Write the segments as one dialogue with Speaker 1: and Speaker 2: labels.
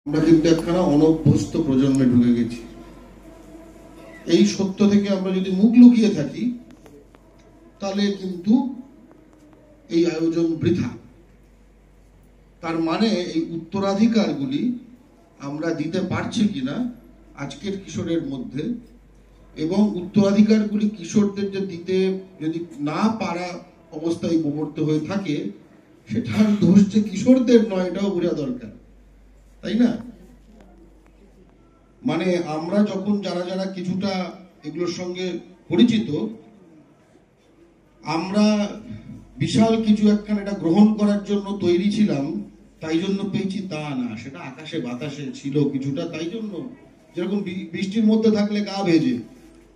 Speaker 1: আমরা কিন্তু একখানা অনভ্যস্ত প্রজন্মে ঢুকে গেছি। এই সত্য থেকে আমরা যদি মুখ লুকিয়ে থাকি তাহলে কিন্তু এই আয়োজন বৃথা। তার মানে এই উত্তরাধিকারগুলি আমরা দিতে পারছি কিনা আজকের কিশোরের মধ্যে, এবং উত্তরাধিকারগুলি কিশোরদের যে দিতে যদি না পারা অবস্থায় বিবর্ত হয়ে থাকে, সেটার দোষ যে কিশোরদের নয়, এটাও বোঝা দরকার, তাই না? মানে আমরা যখন যারা যারা কিছুটা এগুলোর সঙ্গে পরিচিত, আমরা বিশাল কিছু একখানে এটা গ্রহণ করার জন্য তৈরি ছিলাম, তাই জন্য পেয়েছি তা না। সেটা আকাশে বাতাসে ছিল কিছুটা, তাই জন্য। যেরকম বৃষ্টির মধ্যে থাকলে গা ভেজে,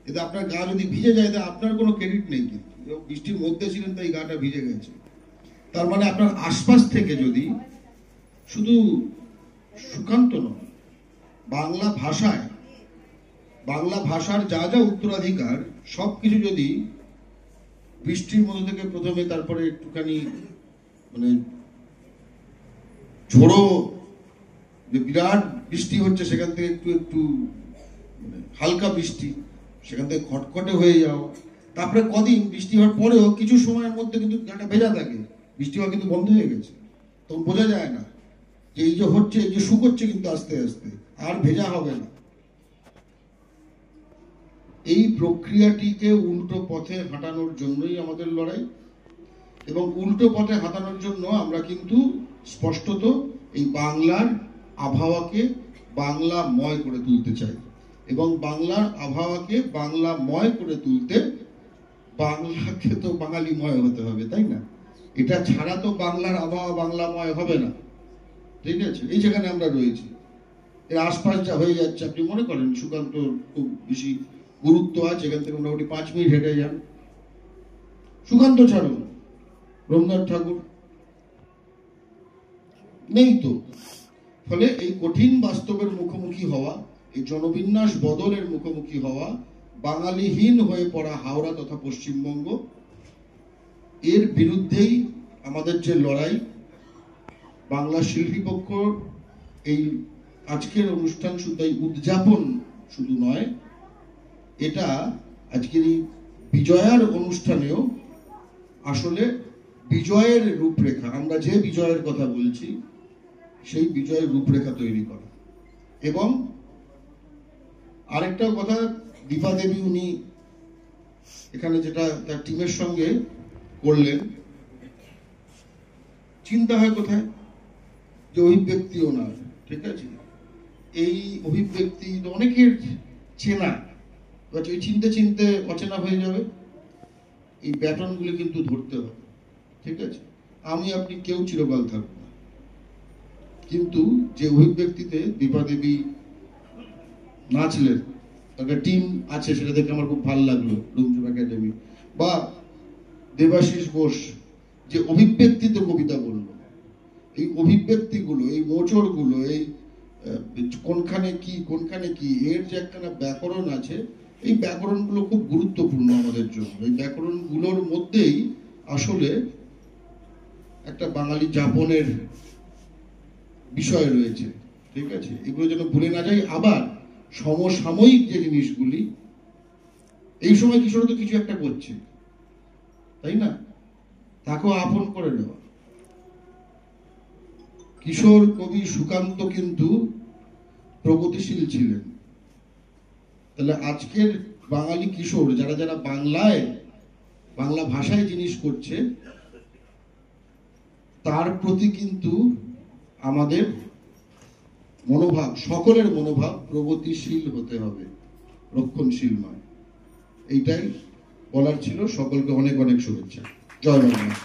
Speaker 1: এতে আপনার গা যদি ভিজে যায় তা আপনার কোনো ক্রেডিট নেই, কিন্তু বৃষ্টির মধ্যে ছিলেন তাই গাটা ভিজে গেছে। তার মানে আপনার আশপাশ থেকে যদি শুধু সুকান্ত নয়, বাংলা ভাষার যা যা উত্তরাধিকার সবকিছু যদি বৃষ্টির মধ্যে থেকে প্রথমে, তারপরে একটুখানি মানে ঝোড়ো বিরাট বৃষ্টি হচ্ছে, সেখান থেকে একটু একটু মানে হালকা বৃষ্টি, সেখান থেকে খটখটে হয়ে যাওয়া, তারপরে কদিন বৃষ্টি হওয়ার পরেও কিছু সময়ের মধ্যে কিন্তু গাটা ভেজা থাকে, বৃষ্টি হওয়া কিন্তু বন্ধ হয়ে গেছে, তখন বোঝা যায় না যে এই যে হচ্ছে, এই যে শুকোচ্ছে কিন্তু আস্তে আস্তে, আর ভেজা হবে না। এই প্রক্রিয়াটিকে উল্টো পথে হাঁটানোর জন্যই আমাদের লড়াই, এবং উল্টো পথে হাঁটানোর জন্য আমরা কিন্তু স্পষ্টত এই বাংলার আবহাওয়াকে বাংলাময় করে তুলতে চাই, এবং বাংলার আবহাওয়াকে বাংলাময় করে তুলতে বাংলাকে তো বাঙালিময় হতে হবে, তাই না? এটা ছাড়া তো বাংলার আবহাওয়া বাংলাময় হবে না, ঠিক আছে? এই যেখানে আমরা রয়েছি, এর আশপাশ যা হয়ে যাচ্ছে, আপনি মনে করেন সুকান্ত খুব বেশি গুরুত্ব আছে, এখান থেকে মোটামুটি 5 মিনিট হেঁটে যান, সুকান্ত ছাড়ুন, রবীন্দ্রনাথ ঠাকুর নেই তো। ফলে এই কঠিন বাস্তবের মুখোমুখি হওয়া, এই জনবিন্যাস বদলের মুখোমুখি হওয়া, বাঙালিহীন হয়ে পড়া হাওড়া তথা পশ্চিমবঙ্গ, এর বিরুদ্ধেই আমাদের যে লড়াই। বাংলা শিল্পী পক্ষ এই আজকের অনুষ্ঠান শুধু উদযাপন শুধু নয়, এটা আজকের এই বিজয়ার অনুষ্ঠানেও আসলে বিজয়ের রূপরেখা, আমরা যে বিজয়ের কথা বলছি সেই বিজয়ের রূপরেখা তৈরি করা। এবং আরেকটা কথা, দীপা দেবী উনি এখানে যেটা তার টিমের সঙ্গে করলেন, চিন্তা হয় কোথায় যে অভিব্যক্তি ওনার, ঠিক আছে, এই অভিব্যক্তি অনেকের চেনা, ওই চিনতে চিনতে অচেনা হয়ে যাবে। এই প্যাটার্নগুলি কিন্তু ধরতে হবে, ঠিক আছে? আমি আপনি কেউ চিরকাল থাকবো না, কিন্তু যে অভিব্যক্তিতে দীপা দেবী নাচলেন, একটা টিম আছে, সেটা দেখে আমার খুব ভালো লাগলো, রুমজুম একাডেমি, বা দেবাশিস বোস যে অভিব্যক্তিতে কবিতা বললো, এই অভিব্যক্তিগুলো, এই মোচড়গুলো, এই কোনখানে কি এর যে একখানা ব্যাকরণ আছে, এই ব্যাকরণগুলো খুব গুরুত্বপূর্ণ আমাদের জন্য। এই ব্যাকরণগুলোর মধ্যেই আসলে একটা বাঙালি যাপনের বিষয় রয়েছে, ঠিক আছে? এগুলো যেন ভুলে না যাই। আবার সমসাময়িক যে জিনিসগুলি, এই সময় কিশোর তো কিছু একটা করছে, তাই না? তাকেও আপন করে নেওয়া। কিশোর কবি সুকান্ত কিন্তু প্রগতিশীল ছিলেন, তাহলে আজকের বাঙালি কিশোর যারা যারা বাংলা ভাষায় জিনিস করছে, তার প্রতি কিন্তু আমাদের মনোভাব, সকলের মনোভাব প্রগতিশীল হতে হবে, রক্ষণশীল নয়। এইটাই বলার ছিল। সকলকে অনেক অনেক শুভেচ্ছা। জয় বাংলা।